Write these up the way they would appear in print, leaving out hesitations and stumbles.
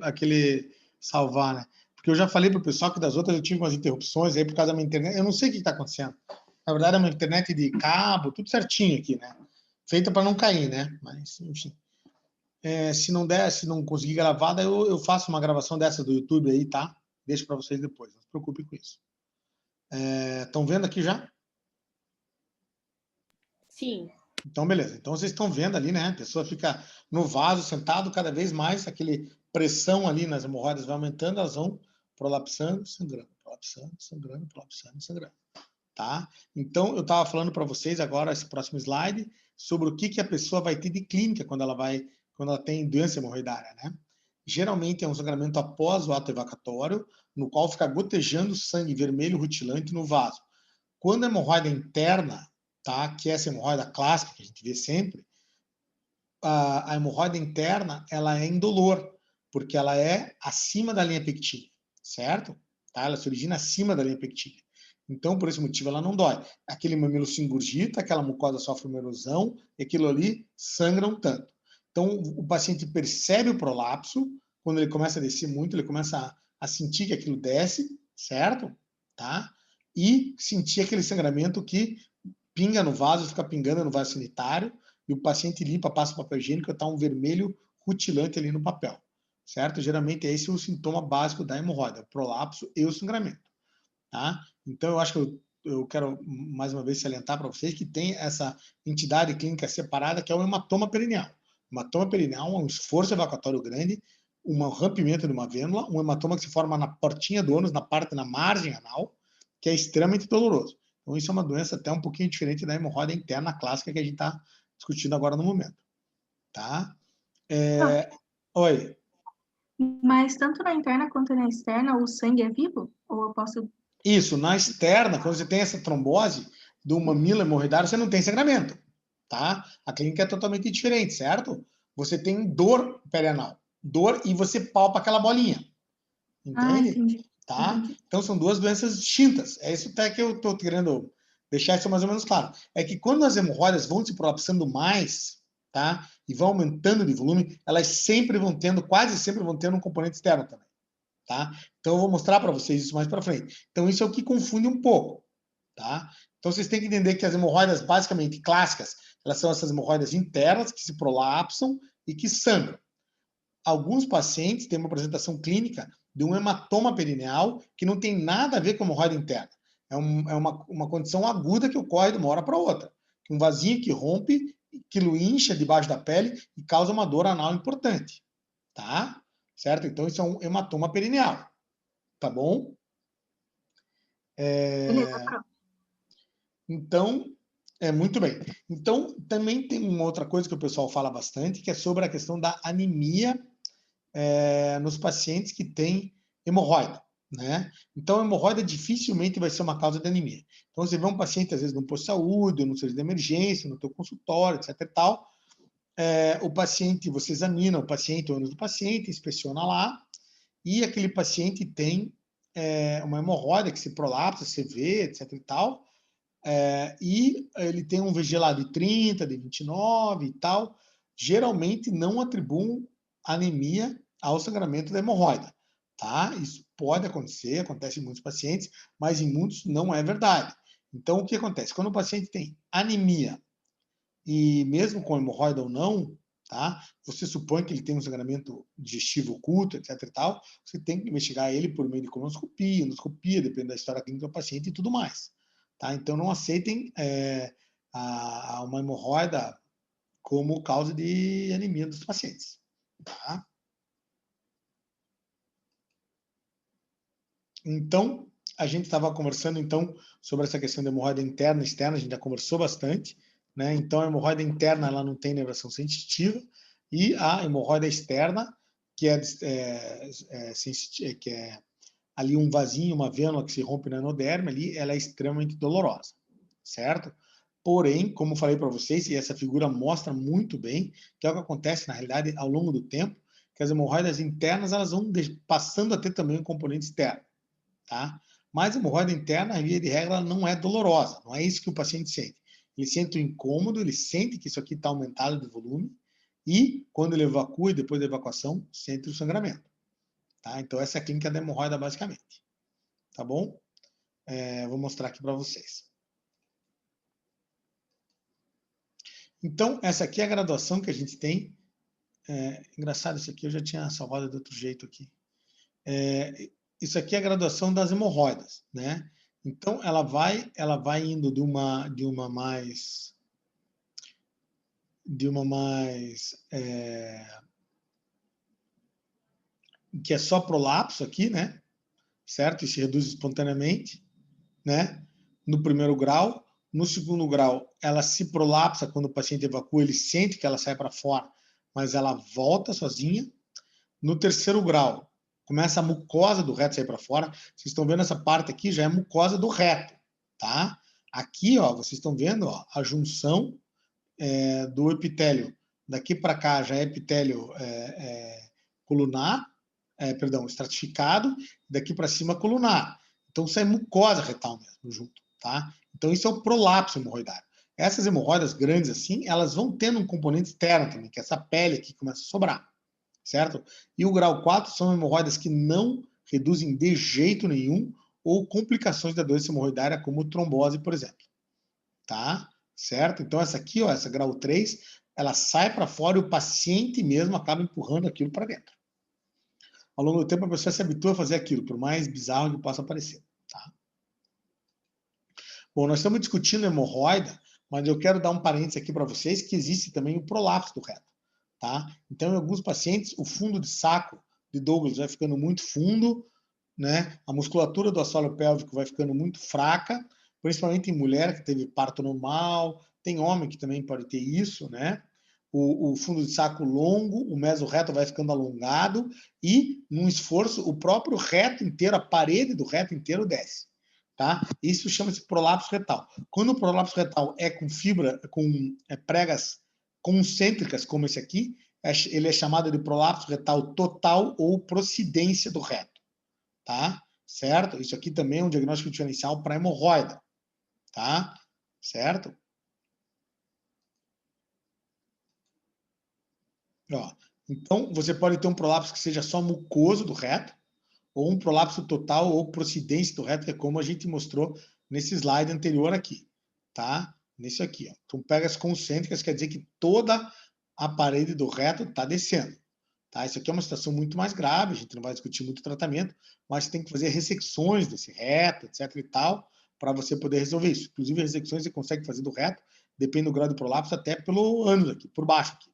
aquele salvar, né? Porque eu já falei pro pessoal que das outras eu tive umas interrupções aí por causa da minha internet. Eu não sei o que está acontecendo. Na verdade, é uma internet de cabo, tudo certinho aqui, né? Feita para não cair, né? Mas, enfim. Se não der, se não conseguir gravar, daí eu faço uma gravação dessa do YouTube aí, tá? Deixo para vocês depois, não se preocupe com isso. Estão vendo aqui já? Sim. Então, beleza. Então, vocês estão vendo ali, né? A pessoa fica no vaso, sentado, cada vez mais, aquele pressão ali nas hemorroidas vai aumentando, elas vão prolapsando, sangrando, prolapsando, sangrando, prolapsando, sangrando. Tá? Então, eu estava falando para vocês agora, esse próximo slide, sobre o que a pessoa vai ter de clínica quando ela tem doença hemorroidária, né? Geralmente é um sangramento após o ato evacuatório, no qual fica gotejando sangue vermelho rutilante no vaso. Quando a hemorroida interna, tá? Que é essa hemorroida clássica que a gente vê sempre, a hemorroida interna ela é indolor, porque ela é acima da linha pectínia, certo? Tá? Ela se origina acima da linha pectínia. Então, por esse motivo, ela não dói. Aquele mamilo se engurgita, aquela mucosa sofre uma erosão, e aquilo ali sangra um tanto. Então, o paciente percebe o prolapso, quando ele começa a descer muito, ele começa a sentir que aquilo desce, certo? Tá? E sentir aquele sangramento que pinga no vaso, fica pingando no vaso sanitário, e o paciente limpa, passa o papel higiênico, está um vermelho rutilante ali no papel, certo? Geralmente esse é o sintoma básico da hemorroida, o prolapso e o sangramento, tá? Então, eu acho que eu quero, mais uma vez, salientar para vocês que tem essa entidade clínica separada, que é o hematoma perineal. O hematoma perineal é um esforço evacuatório grande, um rompimento de uma vênula, um hematoma que se forma na portinha do ânus, na margem anal, que é extremamente doloroso. Então, isso é uma doença até um pouquinho diferente da hemorroida interna clássica que a gente está discutindo agora no momento. Tá? Oi. Mas tanto na interna quanto na externa, o sangue é vivo? Ou eu posso... Isso, na externa, quando você tem essa trombose do mamilo hemorroidário, você não tem sangramento, tá? A clínica é totalmente diferente, certo? Você tem dor perianal, dor e você palpa aquela bolinha, entende? Entendi. Tá? Entendi. Então são duas doenças distintas. É isso até que eu estou querendo deixar isso mais ou menos claro. É que quando as hemorroidas vão se prolapsando mais, tá? E vão aumentando de volume, elas sempre vão tendo, quase sempre vão tendo um componente externo também. Tá? Então, eu vou mostrar para vocês isso mais para frente. Então, isso é o que confunde um pouco. Tá? Então, vocês têm que entender que as hemorroidas, basicamente clássicas, elas são essas hemorroidas internas que se prolapsam e que sangram. Alguns pacientes têm uma apresentação clínica de um hematoma perineal que não tem nada a ver com a hemorroida interna. É uma condição aguda que ocorre de uma hora para outra. Um vasinho que rompe, aquilo incha debaixo da pele e causa uma dor anal importante. Tá? Certo? Então, isso é um hematoma perineal. Tá bom? Então, muito bem. Então, também tem uma outra coisa que o pessoal fala bastante, que é sobre a questão da anemia nos pacientes que têm hemorroida. Né? Então, a hemorroida dificilmente vai ser uma causa de anemia. Então, você vê um paciente, às vezes, no posto de saúde, ou no serviço de emergência, no teu consultório, etc. e tal, o paciente, você examina o paciente, o ânus do paciente, inspeciona lá, e aquele paciente tem uma hemorroida que se prolapsa, você vê, etc e tal, e ele tem um VG lá de 30, de 29 e tal, geralmente não atribuem anemia ao sangramento da hemorroida, tá? Isso pode acontecer, acontece em muitos pacientes, mas em muitos não é verdade. Então, o que acontece? Quando o paciente tem anemia, e mesmo com hemorroida ou não, tá? Você supõe que ele tem um sangramento digestivo oculto, etc e tal, você tem que investigar ele por meio de colonoscopia, endoscopia, depende da história clínica do paciente e tudo mais, tá? Então não aceitem uma hemorroida como causa de anemia dos pacientes, tá? Então, a gente estava conversando então sobre essa questão da hemorroida interna e externa, a gente já conversou bastante, né? Então, a hemorroida interna ela não tem nervação sensitiva e a hemorroida externa, que que é ali um vasinho, uma vênula que se rompe na enoderme, ali, ela é extremamente dolorosa, certo? Porém, como falei para vocês, e essa figura mostra muito bem, que é o que acontece na realidade ao longo do tempo, que as hemorroidas internas elas vão passando a ter também um componente externo, tá? Mas a hemorroida interna, a via de regra, não é dolorosa, não é isso que o paciente sente. Ele sente o incômodo, ele sente que isso aqui está aumentado de volume, e quando ele evacua e depois da evacuação, sente o sangramento. Tá? Então, essa é a clínica da hemorroida, basicamente. Tá bom? Vou mostrar aqui para vocês. Então, essa aqui é a graduação que a gente tem. Engraçado, isso aqui eu já tinha salvado de outro jeito aqui. Isso aqui é a graduação das hemorroidas, né? Então, ela vai indo de uma mais que é só prolapso aqui, né? Certo? E se reduz espontaneamente, né? No primeiro grau. No segundo grau, ela se prolapsa quando o paciente evacua, ele sente que ela sai para fora, mas ela volta sozinha. No terceiro grau, começa a mucosa do reto sair para fora. Vocês estão vendo essa parte aqui, já é mucosa do reto, tá? Aqui, ó, vocês estão vendo, ó, a junção do epitélio. Daqui para cá já é epitélio colunar, perdão, estratificado, daqui para cima colunar. Então sai mucosa retal mesmo junto, tá? Então isso é o prolapso hemorroidário. Essas hemorroidas grandes assim, elas vão tendo um componente externo também, que é essa pele aqui que começa a sobrar, certo? E o grau 4 são hemorroidas que não reduzem de jeito nenhum ou complicações da doença hemorroidária, como trombose, por exemplo, tá? Certo? Então essa aqui, ó, essa grau 3, ela sai para fora e o paciente mesmo acaba empurrando aquilo para dentro. Ao longo do tempo, a pessoa se habitua a fazer aquilo, por mais bizarro que possa parecer. Tá? Bom, nós estamos discutindo hemorroida, mas eu quero dar um parênteses aqui para vocês que existe também o prolapso do reto. Tá? Então, em alguns pacientes, o fundo de saco de Douglas vai ficando muito fundo, né? A musculatura do assoalho pélvico vai ficando muito fraca, principalmente em mulher que teve parto normal, tem homem que também pode ter isso, né? O fundo de saco longo, o mesorreto vai ficando alongado e, num esforço, o próprio reto inteiro, a parede do reto inteiro desce. Tá? Isso chama-se prolapso retal. Quando o prolapso retal é com fibra, com pregas concêntricas, como esse aqui, ele é chamado de prolapso retal total ou procidência do reto. Tá? Certo? Isso aqui também é um diagnóstico diferencial para hemorroida. Tá? Certo? Ó, então, você pode ter um prolapso que seja só mucoso do reto, ou um prolapso total ou procidência do reto, que é como a gente mostrou nesse slide anterior aqui, tá? Nesse aqui, ó. Então, pegas concêntricas, quer dizer que toda a parede do reto está descendo, tá? Isso aqui é uma situação muito mais grave, a gente não vai discutir muito o tratamento, mas tem que fazer ressecções desse reto, etc e tal, para você poder resolver isso. Inclusive, ressecções você consegue fazer do reto, depende do grau de prolapso, até pelo ânus aqui, por baixo aqui,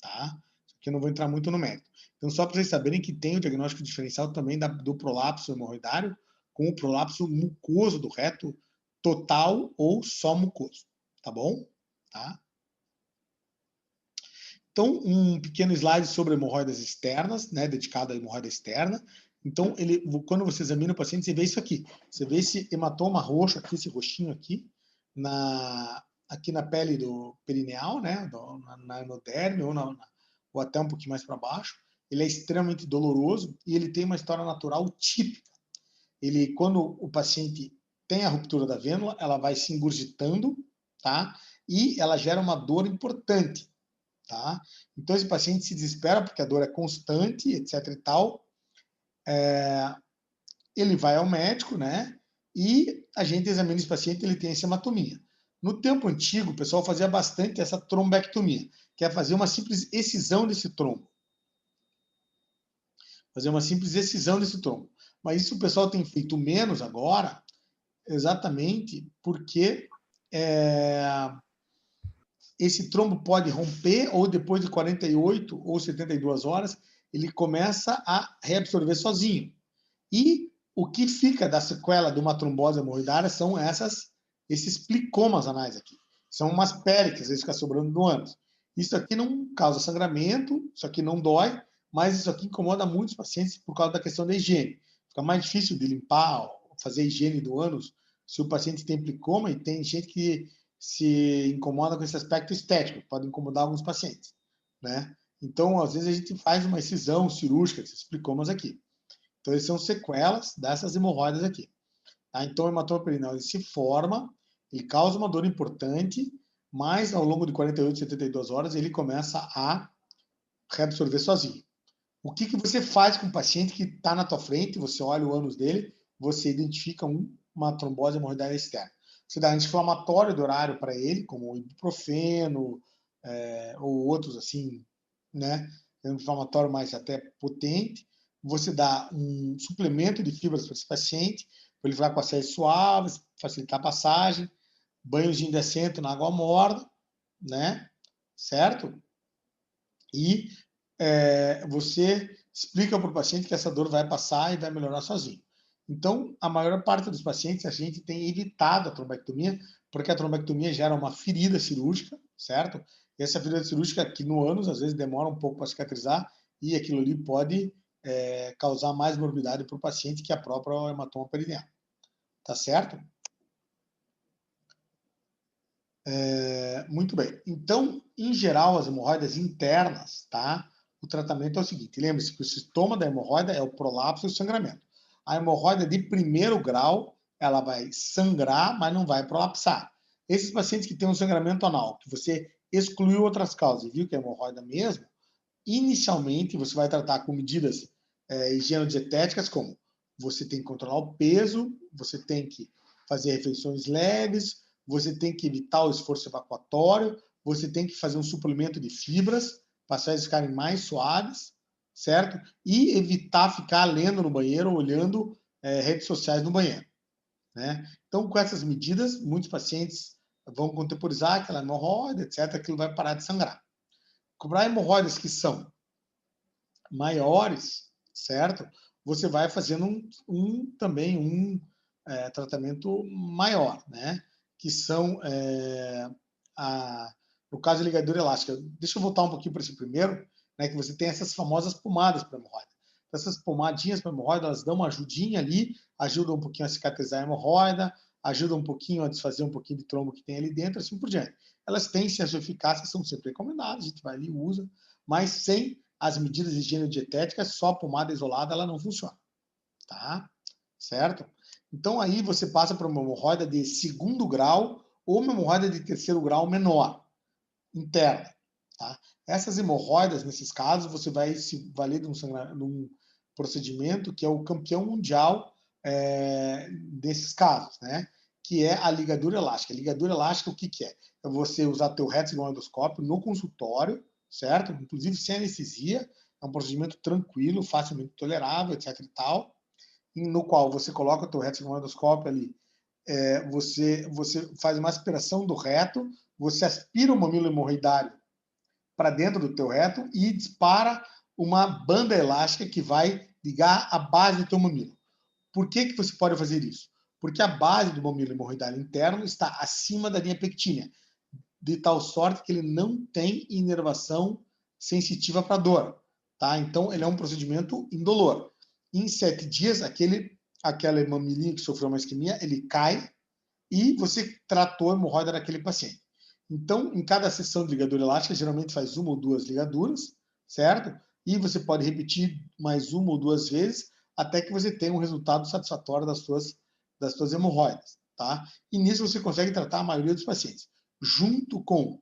tá? Que eu não vou entrar muito no mérito. Então, só para vocês saberem que tem o diagnóstico diferencial também do prolapso hemorroidário com o prolapso mucoso do reto total ou só mucoso, tá bom? Tá? Então, um pequeno slide sobre hemorroidas externas, né, dedicado à hemorroida externa. Então, quando você examina o paciente, você vê isso aqui. Você vê esse hematoma roxo aqui, esse roxinho aqui, aqui na pele do perineal, né, na enoderme ou até um pouquinho mais para baixo. Ele é extremamente doloroso e ele tem uma história natural típica. Quando o paciente tem a ruptura da vênula, ela vai se engurgitando, tá? E ela gera uma dor importante, tá? Então esse paciente se desespera porque a dor é constante, etc e tal. Ele vai ao médico, né? E a gente examina esse paciente, ele tem essa hematomia. No tempo antigo, o pessoal fazia bastante essa trombectomia, que é fazer uma simples excisão desse trombo. Fazer uma simples excisão desse trombo. Mas isso o pessoal tem feito menos agora, exatamente porque esse trombo pode romper ou depois de 48 ou 72 horas, ele começa a reabsorver sozinho. E o que fica da sequela de uma trombose hemorroidária são esses plicomas anais aqui. São umas peles que às vezes ficam sobrando no ânus. Isso aqui não causa sangramento, isso aqui não dói, mas isso aqui incomoda muitos pacientes por causa da questão da higiene. Fica mais difícil de limpar, fazer a higiene do ânus se o paciente tem plicoma, e tem gente que se incomoda com esse aspecto estético, pode incomodar alguns pacientes, né? Então, às vezes a gente faz uma excisão cirúrgica desses plicomas aqui. Então, eles são sequelas dessas hemorroidas aqui. Tá? Então, o hematoma perineal ele se forma, ele causa uma dor importante, mas ao longo de 48, 72 horas ele começa a reabsorver sozinho. O que você faz com o paciente que está na tua frente, você olha o ânus dele, você identifica uma trombose hemorroidária externa. Você dá anti-inflamatório do horário para ele, como o ibuprofeno, ou outros assim, né? Inflamatório mais até potente. Você dá um suplemento de fibras para esse paciente, para ele ficar com as fezes suaves, facilitar a passagem, banhos de indecento na água morna, né? Certo? E você explica para o paciente que essa dor vai passar e vai melhorar sozinho. Então, a maior parte dos pacientes, a gente tem evitado a trombectomia, porque a trombectomia gera uma ferida cirúrgica, certo? E essa ferida cirúrgica aqui no ânus, às vezes, demora um pouco para cicatrizar, e aquilo ali pode causar mais morbidade para o paciente que a própria hematoma perineal. Tá certo? Muito bem. Então, em geral, as hemorroidas internas, tá? O tratamento é o seguinte: lembre-se que o sintoma da hemorroida é o prolapso e o sangramento. A hemorroida de primeiro grau, ela vai sangrar, mas não vai prolapsar. Esses pacientes que têm um sangramento anal, que você excluiu outras causas e viu que é hemorroida mesmo, inicialmente você vai tratar com medidas higienodietéticas, como você tem que controlar o peso, você tem que fazer refeições leves, você tem que evitar o esforço evacuatório, você tem que fazer um suplemento de fibras para as fezes ficarem mais suaves, certo? E evitar ficar lendo no banheiro, olhando redes sociais no banheiro, né? Então, com essas medidas, muitos pacientes vão contemporizar aquela hemorroida, etc., aquilo vai parar de sangrar. Para hemorroidas que são maiores, certo? Você vai fazendo também um tratamento maior, né? Que são, no caso de ligadura elástica. Deixa eu voltar um pouquinho para esse primeiro, né? Que você tem essas famosas pomadas para hemorroida. Essas pomadinhas para hemorroida, elas dão uma ajudinha ali, ajudam um pouquinho a cicatrizar a hemorroida, ajudam um pouquinho a desfazer um pouquinho de trombo que tem ali dentro, assim por diante. Elas têm sim a sua eficácia, são sempre recomendadas, a gente vai ali e usa, mas sem as medidas de higiene dietética, só a pomada isolada ela não funciona, tá? Certo? Então aí você passa para uma hemorroida de segundo grau ou uma hemorroida de terceiro grau menor, interna, tá? Essas hemorroidas, nesses casos, você vai se valer de um procedimento que é o campeão mundial desses casos, né? Que é a ligadura elástica. A ligadura elástica, o que é? É você usar teu reto no consultório, certo? Inclusive sem anestesia, é um procedimento tranquilo, facilmente tolerável, etc e tal, no qual você coloca o teu reto ali, você faz uma aspiração do reto, você aspira o mamilo hemorroidário para dentro do teu reto e dispara uma banda elástica que vai ligar a base do teu mamilo. Por que você pode fazer isso? Porque a base do mamilo hemorroidário interno está acima da linha pectínea, de tal sorte que ele não tem inervação sensitiva para dor. Tá? Então, ele é um procedimento indolor. Em 7 dias, aquela mamilinha que sofreu uma isquemia, ele cai e você tratou a hemorroida daquele paciente. Então, em cada sessão de ligadura elástica, geralmente faz 1 ou 2 ligaduras, certo? E você pode repetir mais 1 ou 2 vezes até que você tenha um resultado satisfatório das suas hemorroidas, tá? E nisso você consegue tratar a maioria dos pacientes. Junto com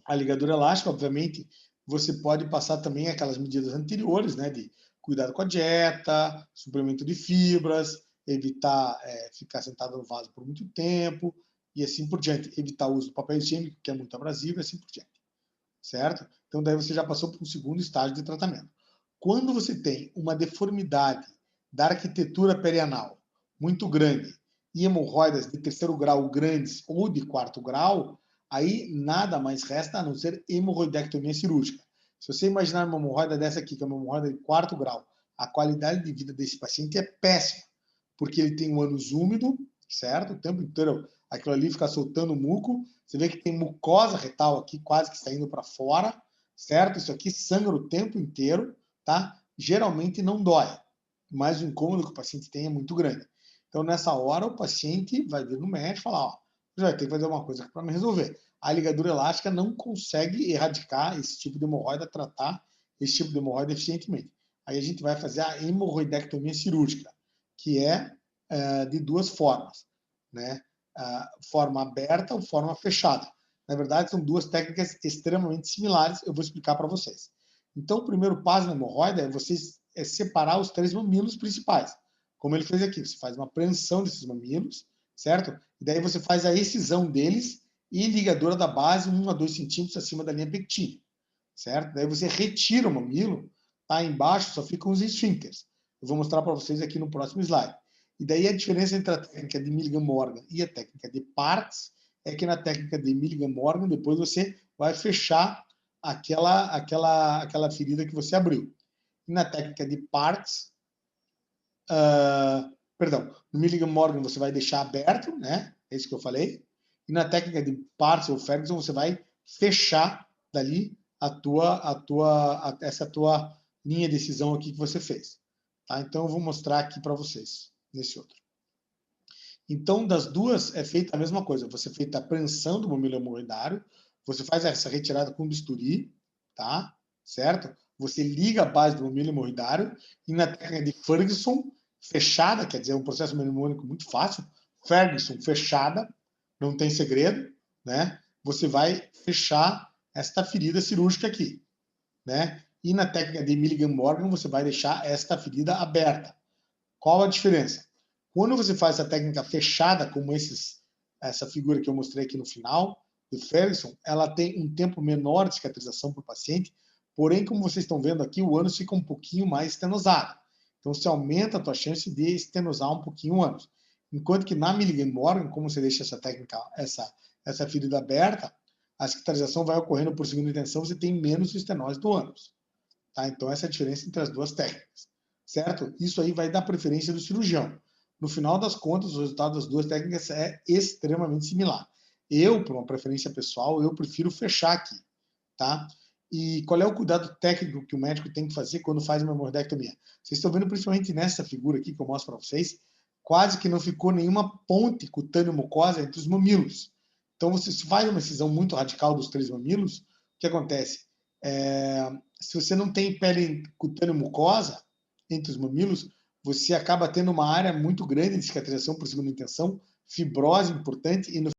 a ligadura elástica, obviamente, você pode passar também aquelas medidas anteriores, né, de cuidado com a dieta, suplemento de fibras, evitar ficar sentado no vaso por muito tempo, e assim por diante. Evitar o uso do papel higiênico, que é muito abrasivo, e assim por diante. Certo? Então, daí você já passou por um segundo estágio de tratamento. Quando você tem uma deformidade da arquitetura perianal muito grande e hemorroidas de terceiro grau grandes ou de quarto grau, aí nada mais resta a não ser hemorroidectomia cirúrgica. Se você imaginar uma hemorroida dessa aqui, que é uma hemorroida de quarto grau, a qualidade de vida desse paciente é péssima, porque ele tem um ânus úmido, certo? O tempo inteiro aquilo ali fica soltando muco, você vê que tem mucosa retal aqui quase que saindo para fora, certo? Isso aqui sangra o tempo inteiro, tá? Geralmente não dói, mas o incômodo que o paciente tem é muito grande. Então, nessa hora, o paciente vai vir no médico e falar, ó, você vai ter que fazer uma coisa para me resolver. A ligadura elástica não consegue erradicar esse tipo de hemorroida, tratar esse tipo de hemorroida eficientemente. Aí a gente vai fazer a hemorroidectomia cirúrgica, que é de 2 formas, né? Forma aberta ou forma fechada. Na verdade, são 2 técnicas extremamente similares, eu vou explicar para vocês. Então, o primeiro passo na hemorroida é você separar os 3 mamilos principais. Como ele fez aqui, você faz uma apreensão desses mamilos, certo? E daí você faz a excisão deles e ligadura da base 1 a 2 centímetros acima da linha pectínea, certo? Daí você retira o mamilo, tá? Embaixo só ficam os esfíncteres. Eu vou mostrar para vocês aqui no próximo slide. E daí a diferença entre a técnica de Milligan-Morgan e a técnica de Parkes é que na técnica de Milligan-Morgan, depois você vai fechar aquela ferida que você abriu. E na técnica de Parkes, perdão, no Milligan-Morgan você vai deixar aberto, né? É isso que eu falei. E na técnica de Parkes ou Ferguson você vai fechar dali essa tua linha de decisão aqui que você fez. Tá? Então eu vou mostrar aqui para vocês nesse outro. Então, das duas é feita a mesma coisa. Você feita a apreensão do mamilo hemorroidário, você faz essa retirada com bisturi, tá? Certo? Você liga a base do mamilo hemorroidário e na técnica de Ferguson, fechada, quer dizer, é um processo mnemônico muito fácil. Ferguson, fechada, não tem segredo, né? Você vai fechar esta ferida cirúrgica aqui, né? E na técnica de Milligan-Morgan, você vai deixar esta ferida aberta. Qual a diferença? Quando você faz a técnica fechada, como essa figura que eu mostrei aqui no final, do Ferguson, ela tem um tempo menor de cicatrização para o paciente, porém, como vocês estão vendo aqui, o ânus fica um pouquinho mais estenosado. Então, você aumenta a tua chance de estenosar um pouquinho o ânus. Enquanto que na Milligan-Morgan, como você deixa essa técnica, essa ferida aberta, a cicatrização vai ocorrendo por segunda intenção, você tem menos estenose do ânus. Tá? Então, essa é a diferença entre as duas técnicas. Certo? Isso aí vai dar preferência do cirurgião. No final das contas, o resultado das duas técnicas é extremamente similar. Eu, por uma preferência pessoal, eu prefiro fechar aqui, tá? E qual é o cuidado técnico que o médico tem que fazer quando faz uma hemorroidectomia? Vocês estão vendo principalmente nessa figura aqui que eu mostro para vocês, quase que não ficou nenhuma ponte cutâneo-mucosa entre os mamilos. Então, você faz uma excisão muito radical dos 3 mamilos, o que acontece? Se você não tem pele cutâneo-mucosa entre os mamilos, você acaba tendo uma área muito grande de cicatrização por segunda intenção, fibrose importante, e no